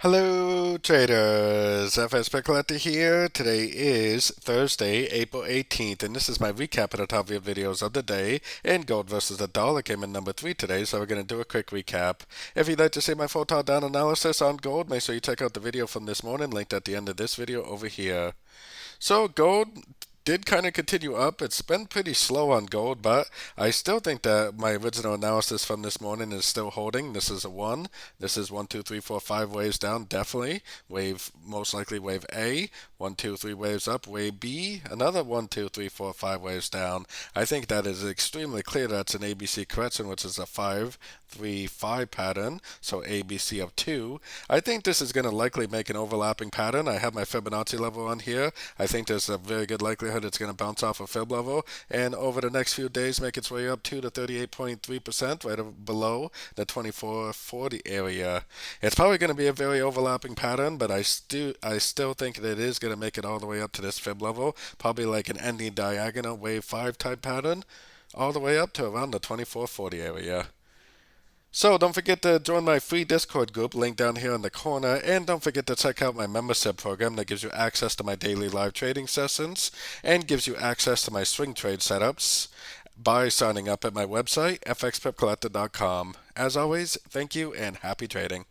Hello traders, FX Pip Collector here. Today is Thursday, April 18th, and this is my recap at the top of your videos of the day. And gold versus the dollar came in number 3 today, so we're going to do a quick recap. If you'd like to see my full top down analysis on gold, make sure you check out the video from this morning, linked at the end of this video over here. So gold did kind of continue up. It's been pretty slow on gold, but I still think that my original analysis from this morning is still holding. This is a 1. This is 1, 2, 3, 4, 5 waves down, definitely. Wave, most likely wave A. 1, 2, 3 waves up. Wave B, another 1, 2, 3, 4, 5 waves down. I think that is extremely clear that's an ABC correction, which is a 5, 3, 5 pattern, so ABC of 2. I think this is going to likely make an overlapping pattern. I have my Fibonacci level on here. I think there's a very good likelihood it's going to bounce off a fib level and over the next few days make its way up to the 38.3%, right below the 2440 area. It's probably going to be a very overlapping pattern, but I still think that it is going to make it all the way up to this fib level, probably like an ending diagonal wave 5 type pattern, all the way up to around the 2440 area. So don't forget to join my free Discord group, link down here in the corner, and don't forget to check out my membership program that gives you access to my daily live trading sessions and gives you access to my swing trade setups by signing up at my website, fxpipcollector.com. As always, thank you and happy trading.